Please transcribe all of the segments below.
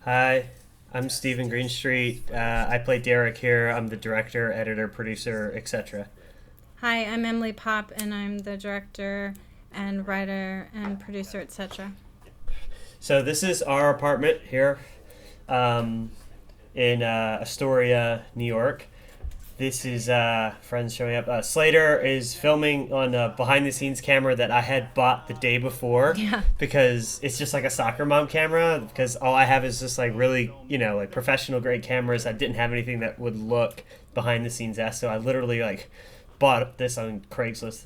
Hi, I'm Stephen Greenstreet. I play Derek here. I'm the director, editor, producer, etc. Hi, I'm Emily Paup, and I'm the director and writer and producer, etc. So this is our apartment here um, in Astoria, New York. This is friends showing up. Slater is filming on a behind-the-scenes camera that I had bought the day before Yeah. because it's just like a soccer mom camera. Because all I have is just like really, like professional grade cameras. I didn't have anything that would look behind-the-scenes esque, so I literally like bought this on Craigslist.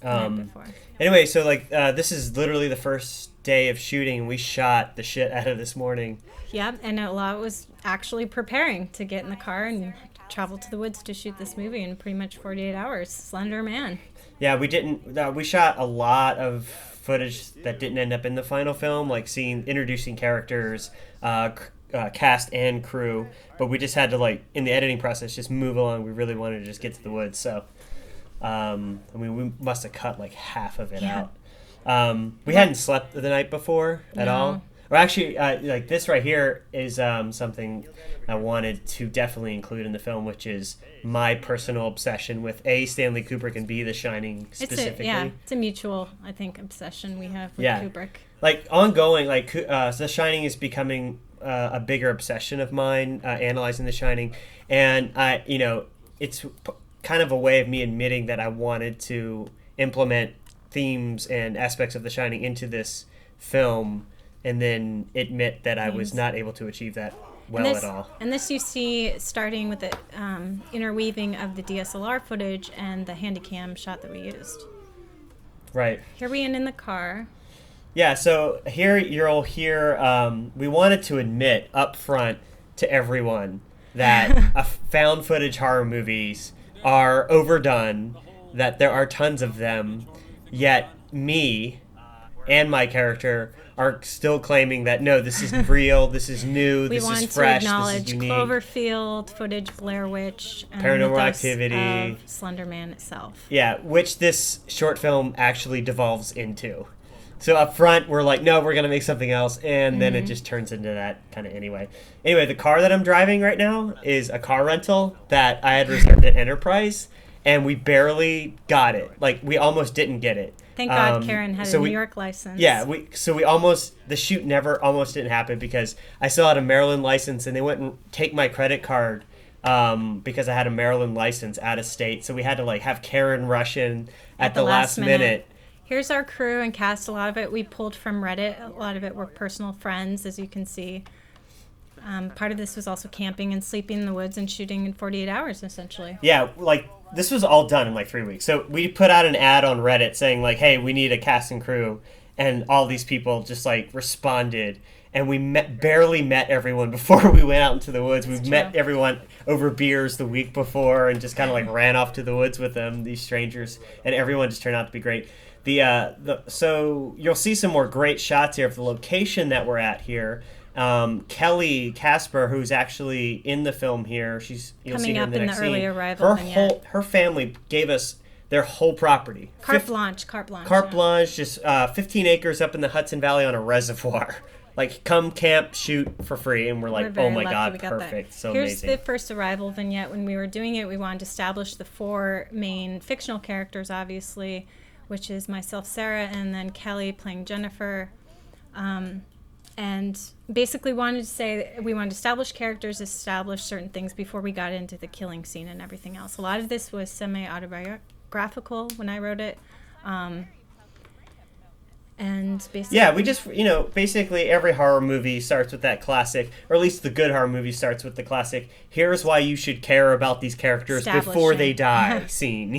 Um, Before. anyway, so this is literally the first day of shooting, and we shot the shit out of this morning. Yeah, and a lot was actually preparing to get in the car and travel to the woods to shoot this movie in pretty much 48 hours. Slender Man. Yeah, we didn't. We shot a lot of footage that didn't end up in the final film, like introducing characters, cast and crew. But we just had to in the editing process just move along. We really wanted to just get to the woods, so we must have cut like half of it out. We hadn't slept the night before at all. Or actually, this right here is something I wanted to definitely include in the film, which is my personal obsession with A, Stanley Kubrick, and B, The Shining specifically. It's a mutual, I think, obsession we have with Kubrick. Ongoing, The Shining is becoming a bigger obsession of mine, analyzing The Shining. And, it's kind of a way of me admitting that I wanted to implement themes and aspects of The Shining into this film, and then admit that I was not able to achieve that at all. And this you see starting with the interweaving of the DSLR footage and the Handycam shot that we used. Right. Here we end in the car. Yeah, so here you'll hear, we wanted to admit up front to everyone that found footage horror movies are overdone, that there are tons of them, yet me and my character are still claiming that no, this is real, this is new, this is fresh, we want to this is acknowledge unique. Cloverfield footage, Blair Witch, and Paranormal Activity, of Slender Man itself. Yeah, which this short film actually devolves into. So up front, we're like, no, we're going to make something else, and then it just turns into that kind of anyway. Anyway, the car that I'm driving right now is a car rental that I had reserved at Enterprise, and we barely got it. We almost didn't get it. Thank God Karen had a New York license. Yeah, the shoot almost didn't happen because I still had a Maryland license, and they wouldn't take my credit card because I had a Maryland license out of state. So we had to have Karen rush in at the last minute. Here's our crew and cast. A lot of it we pulled from Reddit. A lot of it were personal friends, as you can see. Part of this was also camping and sleeping in the woods and shooting in 48 hours, essentially. Yeah, this was all done in 3 weeks. So we put out an ad on Reddit saying hey, we need a cast and crew, and all these people just responded, and we barely met everyone before we went out into the woods. We met everyone over beers the week before and just kind of ran off to the woods with them, these strangers, and everyone just turned out to be great. So you'll see some more great shots here of the location that we're at here. Kelly Casper, who's actually in the film here, you'll see her in the next scene. Early arrival Her family gave us their whole property. Carte blanche. Carte blanche, just 15 acres up in the Hudson Valley on a reservoir. Come camp, shoot for free, and we're oh my God, perfect, so Here's amazing. the first arrival vignette. When we were doing it, we wanted to establish the four main fictional characters, obviously, which is myself, Sarah, and then Kelly playing Jennifer. And basically we wanted to establish characters, establish certain things before we got into the killing scene and everything else. A lot of this was semi-autobiographical when I wrote it. And basically... Yeah, we just, basically every horror movie starts with that classic, or at least the good horror movie starts with the classic, here's why you should care about these characters before they die scene,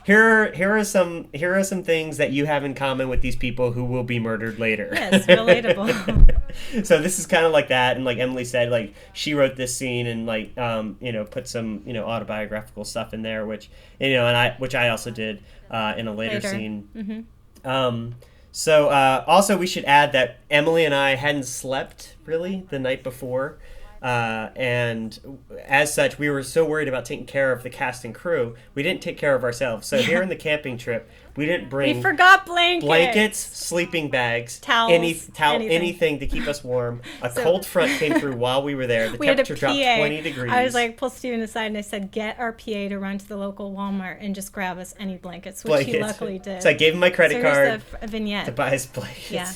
Here are some things that you have in common with these people who will be murdered later. Yes, relatable. So this is kind of like that, and like Emily said, she wrote this scene and put some, autobiographical stuff in there, which I also did in a later scene. Mm-hmm. So also we should add that Emily and I hadn't slept really the night before, and as such we were so worried about taking care of the cast and crew we didn't take care of ourselves. So here in the camping trip We didn't bring We forgot blankets. blankets, sleeping bags, Towels, anything to keep us warm. A cold front came through while we were there. The We had a temperature PA. dropped 20 degrees. I was like, pull Steven aside, and I said, get our PA to run to the local Walmart and just grab us any blankets, which he luckily did. So I gave him my credit card a vignette to buy his blankets. Yeah.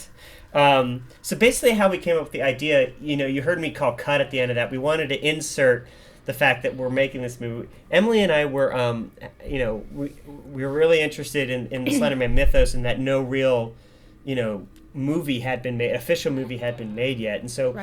So basically how we came up with the idea, you heard me call cut at the end of that. We wanted to insert the fact that we're making this movie. Emily and I were, we were really interested in the Slenderman mythos, and that no real, movie had been made, official movie had been made yet. And so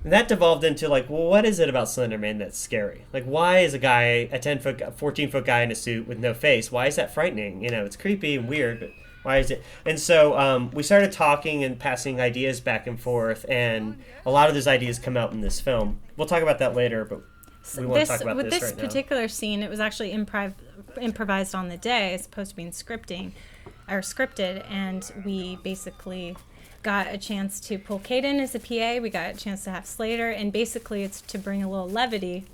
that devolved into like, well, what is it about Slenderman that's scary? Like, why is a guy, a 14-foot guy in a suit with no face, why is that frightening? It's creepy and weird, but why is it? And so we started talking and passing ideas back and forth, and a lot of those ideas come out in this film. We'll talk about that later, but we want to talk about this right now. This particular scene, it was actually improvised on the day as opposed to being scripted, and we basically got a chance to pull Kate in as a PA. We got a chance to have Slater, and basically it's to bring a little levity.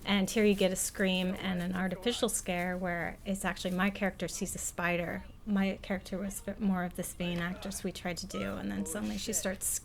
And here you get a scream and an artificial scare where it's actually my character sees a spider. My character was more of this vain actress we tried to do, and then suddenly she starts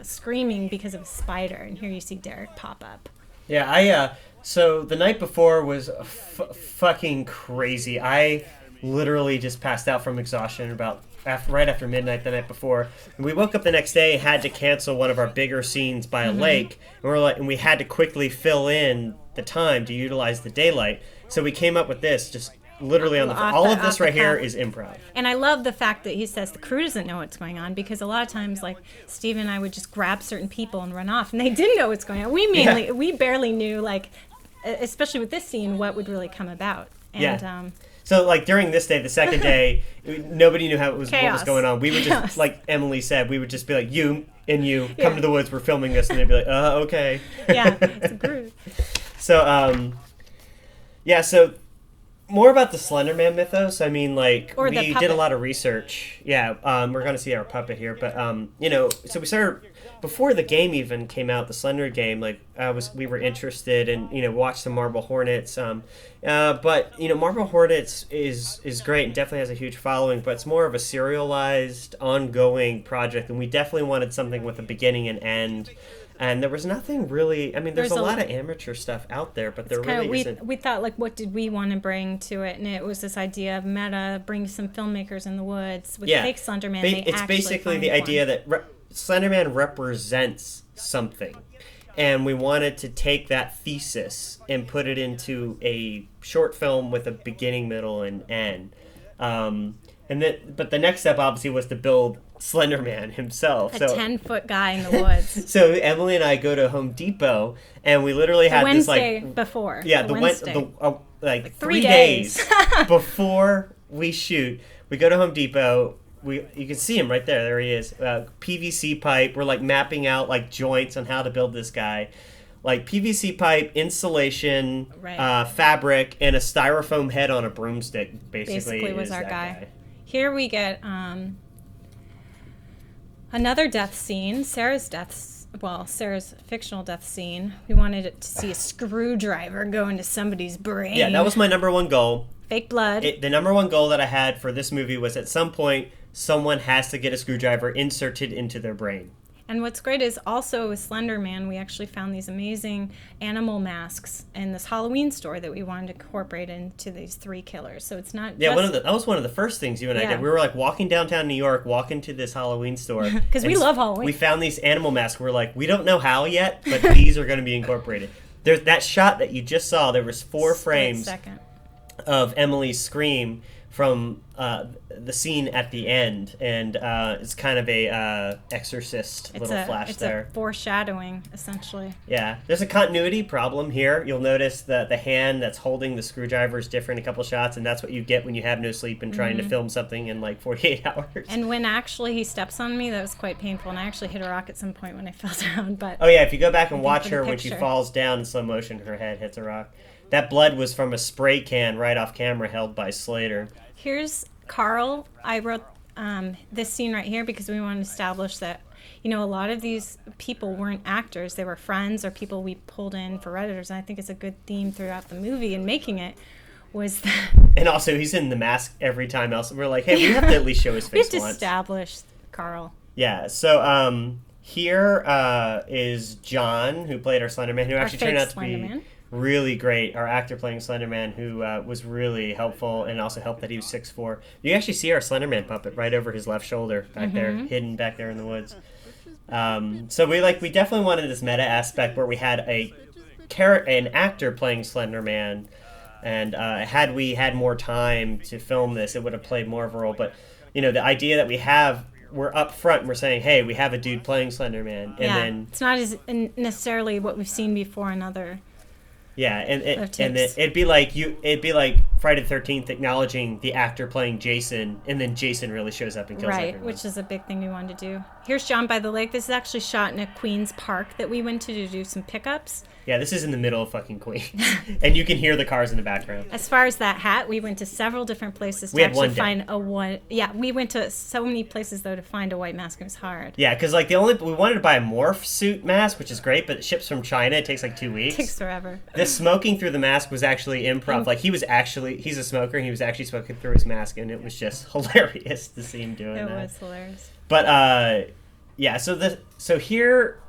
screaming because of a spider, and here you see Derek pop up. Yeah, so the night before was fucking crazy. I literally just passed out from exhaustion right after midnight the night before. And we woke up the next day, had to cancel one of our bigger scenes by a lake, and we had to quickly fill in the time to utilize the daylight. So we came up with this, just literally on all of this right here is improv. And I love the fact that he says the crew doesn't know what's going on, because a lot of times, like, Steve and I would just grab certain people and run off, and they didn't know what's going on. We barely knew, like, especially with this scene, what would really come about. And, so, like, during this day, the second day, nobody knew what was going on. We would just, like Emily said, we would just be like, you and you, come to the woods, we're filming this, and they'd be like, okay. Yeah, it's a group. So, so more about the Slenderman mythos. I mean, like, we did a lot of research. Yeah, we're going to see our puppet here. But, so we started, before the game even came out, the Slender game, like, we were interested and, watched the Marble Hornets. But, Marble Hornets is great and definitely has a huge following, but it's more of a serialized, ongoing project. And we definitely wanted something with a beginning and end. And there was nothing really. I mean, there's a lot of amateur stuff out there, but there really isn't. We thought, like, what did we want to bring to it? And it was this idea of meta, bring some filmmakers in the woods with fake Slenderman. It's basically the idea that Slenderman represents something. And we wanted to take that thesis and put it into a short film with a beginning, middle, and end. But the next step, obviously, was to build Slenderman himself. A 10-foot guy in the woods. So Emily and I go to Home Depot, and we literally had this, like... Wednesday before. Yeah, like 3 days before we shoot. We go to Home Depot. You can see him right there. There he is. PVC pipe. We're, like, mapping out, like, joints on how to build this guy. Like, PVC pipe, insulation, fabric, and a styrofoam head on a broomstick, basically was our guy. Here we get another death scene, Sarah's fictional death scene. We wanted to see a screwdriver go into somebody's brain. Yeah, that was my number one goal. Fake blood. The number one goal that I had for this movie was at some point, someone has to get a screwdriver inserted into their brain. And what's great is also with Slenderman, we actually found these amazing animal masks in this Halloween store that we wanted to incorporate into these 3 killers. So it's not that was one of the first things you and I did. We were, like, walking downtown New York, walking to this Halloween store. Because we love Halloween. We found these animal masks. We're like, we don't know how yet, but these are going to be incorporated. There's that shot that you just saw. There was 4 frames of Emily's scream from the scene at the end, and it's kind of a Exorcist flash there. It's a foreshadowing, essentially. Yeah, there's a continuity problem here. You'll notice that the hand that's holding the screwdriver is different a couple shots, and that's what you get when you have no sleep and trying to film something in, like, 48 hours. And when actually he steps on me, that was quite painful, and I actually hit a rock at some point when I fell down. But oh yeah, if you go back and watch her when she falls down in slow motion, her head hits a rock. That blood was from a spray can right off camera held by Slater. Here's Carl. I wrote this scene right here because we wanted to establish that, a lot of these people weren't actors. They were friends or people we pulled in for Redditors. And I think it's a good theme throughout the movie and making it, was that And also, he's in the mask every time else. We're like, hey, we have to at least show his we have face to once. establish Carl. Yeah, so here is John, who played our Slenderman, who actually turned out to be really great. Our actor playing Slenderman, who was really helpful, and also helped that he was 6'4". You actually see our Slenderman puppet right over his left shoulder back there, hidden back there in the woods. So we definitely wanted this meta aspect where we had an actor playing Slenderman, and had we had more time to film this, it would have played more of a role. But the idea that we're up front and we're saying, hey, we have a dude playing Slenderman, and then it's not as necessarily what we've seen before in other. Yeah, and it'd be like Friday the 13th acknowledging the actor playing Jason, and then Jason really shows up and kills everyone. Right, which is a big thing we wanted to do. Here's John by the lake. This is actually shot in a Queens park that we went to do some pickups. Yeah, this is in the middle of fucking Queens, and you can hear the cars in the background. As far as that hat, we went to several different places to actually find a one. Yeah, we went to so many places though to find a white mask. It was hard. Yeah, because we wanted to buy a morph suit mask, which is great, but it ships from China. It takes like 2 weeks. It takes forever. The smoking through the mask was actually improv. Like he's a smoker, and he was actually smoking through his mask, and it was just hilarious to see him doing that. It was hilarious. But yeah, so here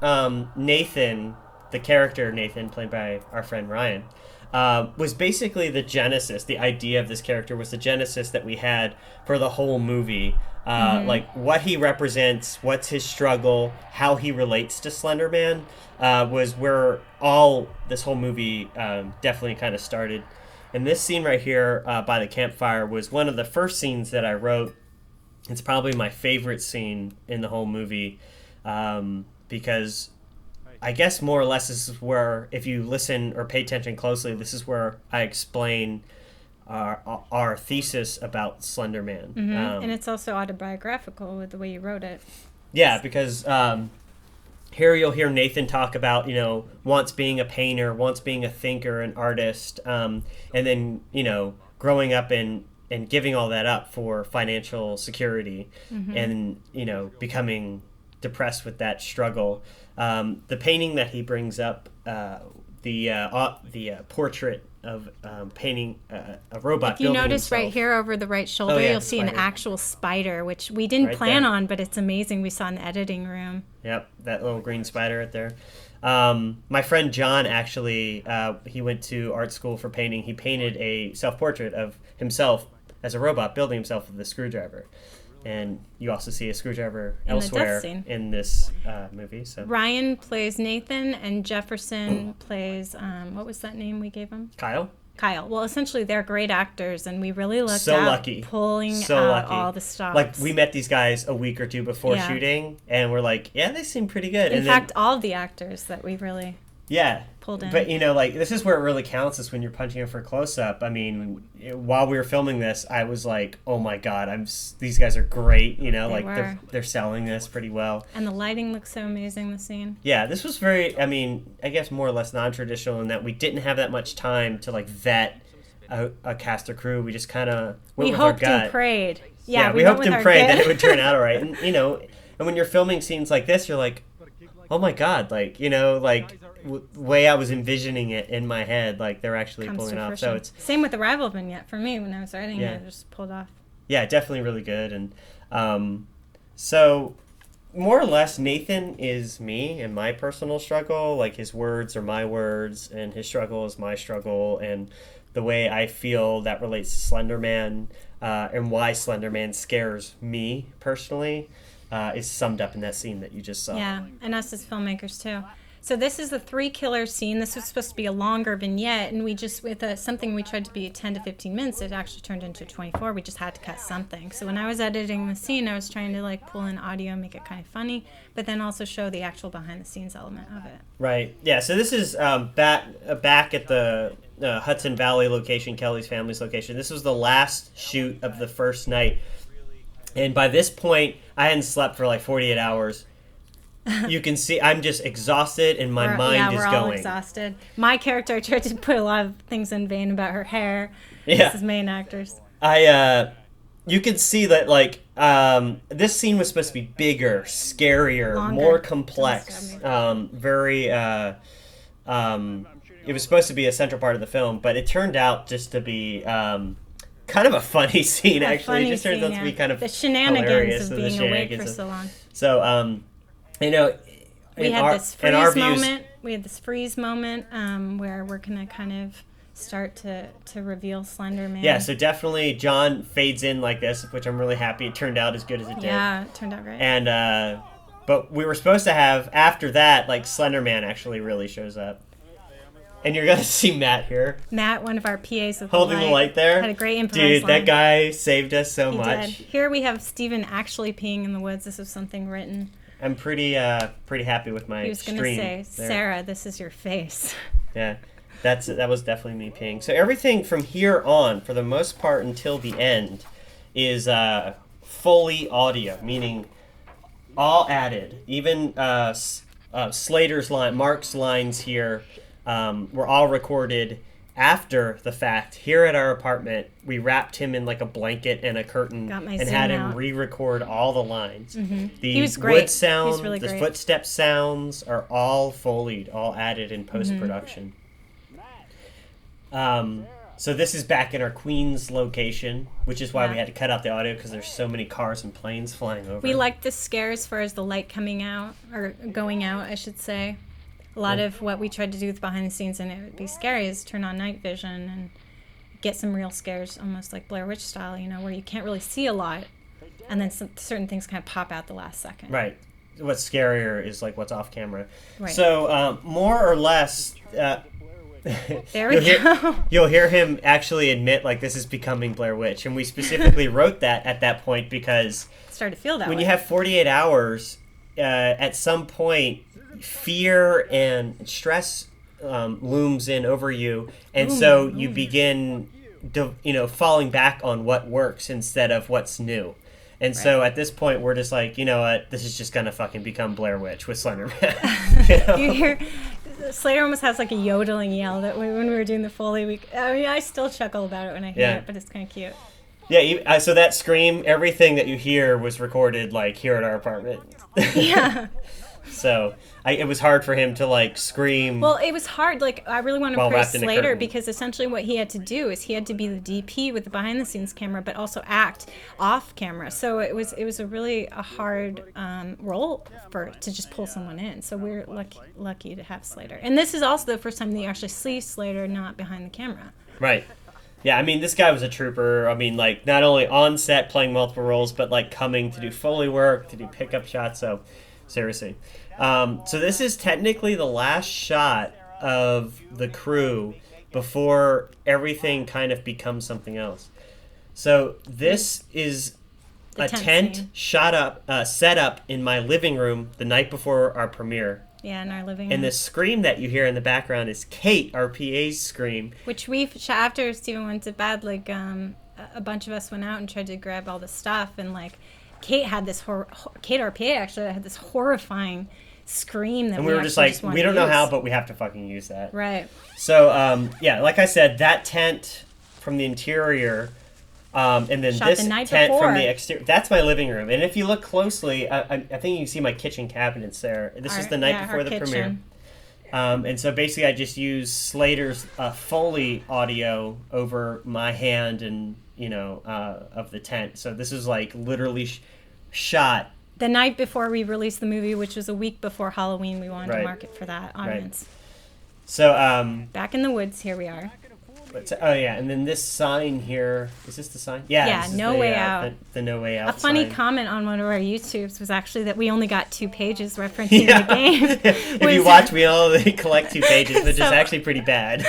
Nathan, the character Nathan, played by our friend Ryan, was basically the genesis. The idea of this character was the genesis that we had for the whole movie. Like what he represents, what's his struggle, how he relates to Slenderman, was where this whole movie definitely kind of started. And this scene right here by the campfire was one of the first scenes that I wrote. It's probably my favorite scene in the whole movie, because I guess more or less this is where, if you listen or pay attention closely, this is where I explain our thesis about Slenderman. And it's also autobiographical with the way you wrote it. Yeah, because here you'll hear Nathan talk about, once being a painter, once being a thinker, an artist, and then, growing up and giving all that up for financial security, and, becoming depressed with that struggle. The painting that he brings up, the portrait of painting a robot. If you notice right here over the right shoulder, you'll see an actual spider, which we didn't plan on, but it's amazing. We saw in the editing room. Yep, that little green spider right there. My friend John actually, he went to art school for painting. He painted a self-portrait of himself as a robot, building himself with a screwdriver. And you also see a screwdriver elsewhere in this movie. So Ryan plays Nathan, and Jefferson plays, what was that name we gave him? Kyle. Well, essentially, they're great actors, and we really lucked pulling out all the stops. Like, we met these guys a week or two before shooting, and we're like, yeah, they seem pretty good. In fact, all of the actors that we really pulled in. But, this is where it really counts, is when you're punching in for a close-up. I mean, while we were filming this, I was like, oh my God, these guys are great, they're selling this pretty well. And the lighting looks so amazing, the scene. Yeah, this was very, I guess more or less non-traditional in that we didn't have that much time to, vet a cast or crew. We just kind of went with our gut. We hoped and prayed. Yeah, we hoped and prayed that it would turn out all right. And, and when you're filming scenes like this, you're like, oh my God, way I was envisioning it in my head, they're actually pulling it off. So it's same with the rival vignette for me. When I was writing it, it just pulled off. Yeah, definitely really good. And so more or less, Nathan is me and my personal struggle. His words are my words, and his struggle is my struggle, and the way I feel that relates to Slenderman, and why Slenderman scares me personally, is summed up in that scene that you just saw. Yeah, and us as filmmakers too. So this is the 3 killer scene. This was supposed to be a longer vignette, and we just, with something we tried to be 10 to 15 minutes, it actually turned into 24. We just had to cut something. So when I was editing the scene, I was trying to pull in audio, make it kind of funny, but then also show the actual behind-the-scenes element of it. Right. Yeah, so this is back at the Hudson Valley location, Kelly's family's location. This was the last shoot of the first night. And by this point, I hadn't slept for 48 hours. You can see I'm just exhausted, and my mind is going. Yeah, we're all exhausted. My character, I tried to put a lot of things in vain about her hair. Yeah. This is main actors. You can see that this scene was supposed to be bigger, scarier, more complex, very it was supposed to be a central part of the film, but it turned out just to be kind of a funny scene. Actually, it just turns out to be kind of the shenanigans hilarious of being awake for so long. So, we had this freeze moment. We had this freeze moment where we're gonna kind of start to reveal Slenderman. Yeah, so definitely John fades in like this, which I'm really happy it turned out as good as it did. Yeah, it turned out great. And but we were supposed to have after that, like Slenderman actually really shows up. And you're gonna see Matt here. Matt, one of our PAs with holding the light there. Had a great improvised Dude, that guy saved us so much. Did. Here we have Steven actually peeing in the woods. This is something written. I'm pretty happy with my He was gonna say, Sarah, this is your face. Yeah. That was definitely me peeing. So everything from here on, for the most part until the end, is fully audio, meaning all added. Even Slater's line, Mark's lines here, were all recorded after the fact. Here at our apartment, we wrapped him in like a blanket and a curtain and had him re-record all the lines. Mm-hmm. The he was great. wood sound, really the great. footstep sounds are all Foleyed, all added in post-production. So this is back in our Queens location, which is why we had to cut out the audio because there's so many cars and planes flying over. We liked the scare as far as the light coming out, or going out, I should say. A lot of what we tried to do with behind the scenes, and it would be scary, is turn on night vision and get some real scares, almost like Blair Witch style, where you can't really see a lot, and then certain things kind of pop out the last second. Right. What's scarier is like what's off camera. Right. So more or less... there we go. You'll hear him actually admit like this is becoming Blair Witch, and we specifically wrote that at that point because started to feel that when way. You have 48 hours, at some point, fear and stress looms in over you, and so you begin, falling back on what works instead of what's new. And so at this point, we're just like, you know what, this is just gonna fucking become Blair Witch with Slenderman. You hear. Slater almost has like a yodeling yell that when we were doing the Foley. I still chuckle about it when I hear it, but it's kind of cute. Yeah, so that scream, everything that you hear was recorded like here at our apartment. Yeah. So it was hard for him to like scream. Well, it was hard. Like I really want to praise Slater because essentially what he had to do is he had to be the DP with the behind the scenes camera, but also act off camera. So it was a really hard role to just pull someone in. So we're lucky to have Slater. And this is also the first time that you actually see Slater not behind the camera. Right. Yeah, I mean, this guy was a trooper. I mean, like, not only on set playing multiple roles, but, like, coming to do Foley work, to do pickup shots. So, seriously. So this is technically the last shot of the crew before everything kind of becomes something else. So this is a tent set up in my living room the night before our premiere. Yeah, in our living room. And the scream that you hear in the background is Kate, our PA's scream. Which after Steven went to bed, like, a bunch of us went out and tried to grab all the stuff, and, like, Kate had this, Kate, our PA, actually had this horrifying scream that and we were just like, we don't know how, but we have to fucking use that. Right. So, yeah, like I said, that tent from the interior... and then this tent from the exterior, that's my living room. And if you look closely, I think you can see my kitchen cabinets there. This is the night before the premiere. And so basically I just use Slater's Foley audio over my hand and, of the tent. So this is like literally shot. The night before we released the movie, which was a week before Halloween, we wanted to market for that audience. Right. So, back in the woods, here we are. And then this sign here, is this the sign? Yeah, No Way Out. The No Way Out sign. A funny comment on one of our YouTubes was actually that we only got 2 pages referencing the game. If you watch, we only collect 2 pages, which is actually pretty bad.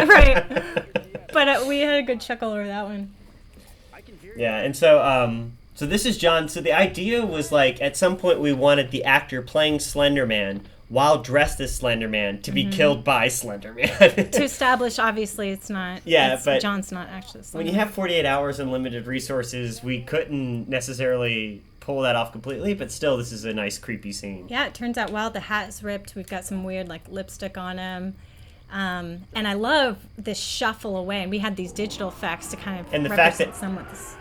Right. But we had a good chuckle over that one. Yeah, and so this is John. So the idea was like, at some point we wanted the actor playing Slenderman while dressed as Slenderman to be killed by Slenderman. To establish, obviously, it's not. Yeah, but John's not actually Slenderman. When you have 48 hours and limited resources, we couldn't necessarily pull that off completely, but still, this is a nice, creepy scene. Yeah, it turns out while the hat is ripped, we've got some weird, like, lipstick on him. And I love this shuffle away. And we had these digital effects to kind of and the fact that somewhat this.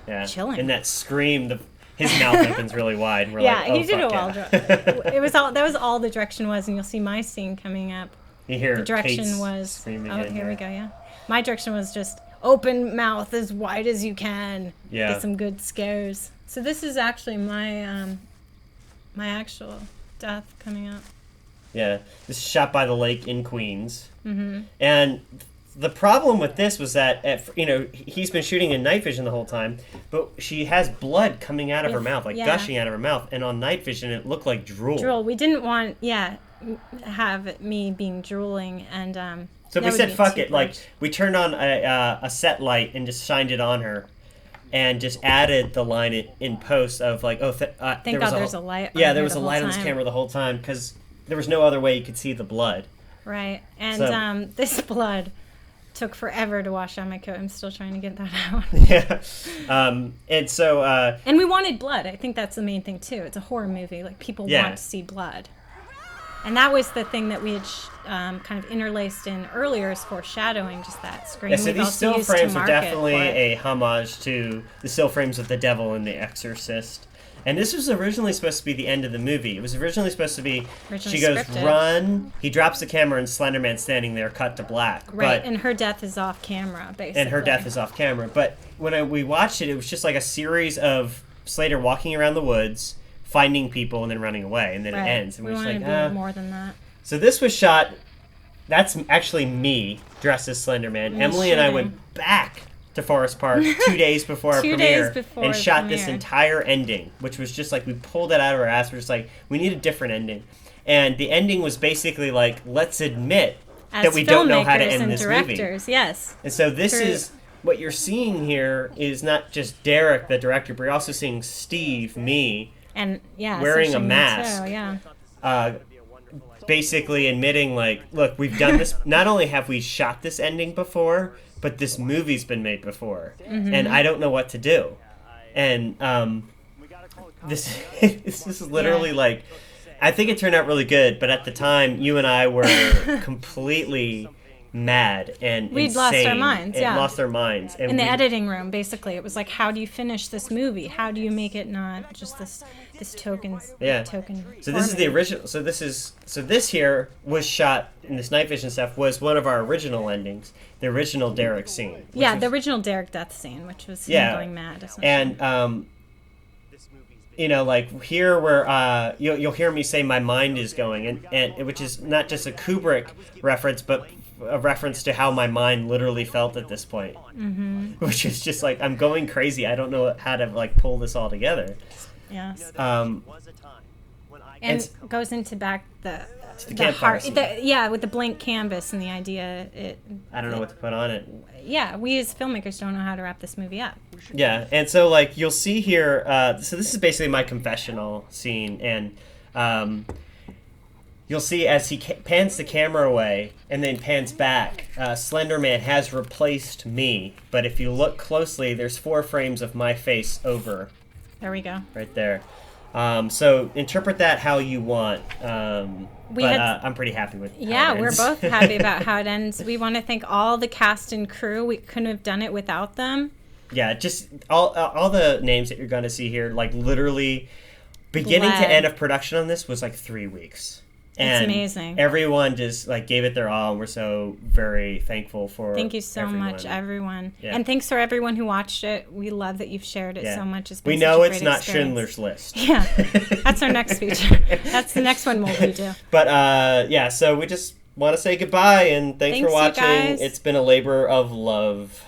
Yeah, chilling. And that scream, his mouth opens really wide. We're he did a well job. That was all the direction was, and you'll see my scene coming up. You hear the direction Kate's was. screaming Oh, in here we there. go. Yeah, my direction was just open mouth as wide as you can. Yeah. Get some good scares. So this is actually my my actual death coming up. Yeah, this is shot by the lake in Queens. Mm-hmm. And the problem with this was that, he's been shooting in night vision the whole time, but she has blood coming out of her mouth, like gushing out of her mouth. And on night vision, it looked like drool. Drool. We didn't want, have me being drooling. And so we said, fuck it. Like, we turned on a set light and just shined it on her. And just added the line in post of like, thank God there's a light. Yeah, there was a light on this camera the whole time because there was no other way you could see the blood. Right, and this blood took forever to wash out my coat. I'm still trying to get that out. Yeah, and so and we wanted blood. I think that's the main thing too. It's a horror movie. Like people want to see blood, and that was the thing that we had kind of interlaced in earlier as foreshadowing, just that screen. Yeah, so these still frames are definitely a homage to the still frames of The Devil and The Exorcist. And this was originally supposed to be the end of the movie. It was originally supposed to be, she goes, scripted. Run, he drops the camera, and Slenderman standing there, cut to black. Right, and her death is off camera, basically. And her death is off camera. But when we watched it, it was just like a series of Slater walking around the woods, finding people, and then running away, and then it ends. And we we're just wanted like, to be more than that. So this was shot, that's actually me dressed as Slenderman. Emily and I went back to Forest Park 2 days before our premiere and shot this entire ending, which was just like we pulled it out of our ass. We're just like, we need a different ending. And the ending was basically like, let's admit that we don't know how to end this movie. Yes. And so this is, what you're seeing here is not just Derek, the director, but you're also seeing Steve, me, and wearing a mask. Too, basically admitting like, look, we've done this. Not only have we shot this ending before, but this movie's been made before, and I don't know what to do. And this is literally like, I think it turned out really good, but at the time, you and I were completely mad and we'd insane lost our minds. And lost our minds. And in the editing room, basically, it was like, how do you finish this movie? How do you make it not just this token? So this is the original. So this here was shot in this night vision stuff was one of our original endings, the original Derek scene. Yeah, the original Derek death scene, which was him going mad. And like here where you'll hear me say my mind is going, and which is not just a Kubrick reference, but a reference to how my mind literally felt at this point, which is just like, I'm going crazy. I don't know how to like pull this all together. Yes. And goes into back the campfire heart, with the blank canvas and the idea. I don't know what to put on it. Yeah, we as filmmakers don't know how to wrap this movie up. Yeah, and so like you'll see here. So this is basically my confessional scene, and you'll see as he pans the camera away and then pans back, Slenderman has replaced me. But if you look closely, there's 4 frames of my face over. There we go. Right there. So interpret that how you want. I'm pretty happy with it. Yeah, we're both happy about how it ends. We want to thank all the cast and crew. We couldn't have done it without them. Yeah, just all the names that you're going to see here, like literally beginning to end of production on this was like 3 weeks. And it's amazing. Everyone just like gave it their all, and we're so very thankful for Thank you so much, everyone. Yeah. And thanks for everyone who watched it. We love that you've shared it so much. It's been we know such a it's great not experience. Schindler's List. Yeah, that's our next feature. That's the next one we'll redo. But so we just want to say goodbye, and thanks for watching. You guys. It's been a labor of love.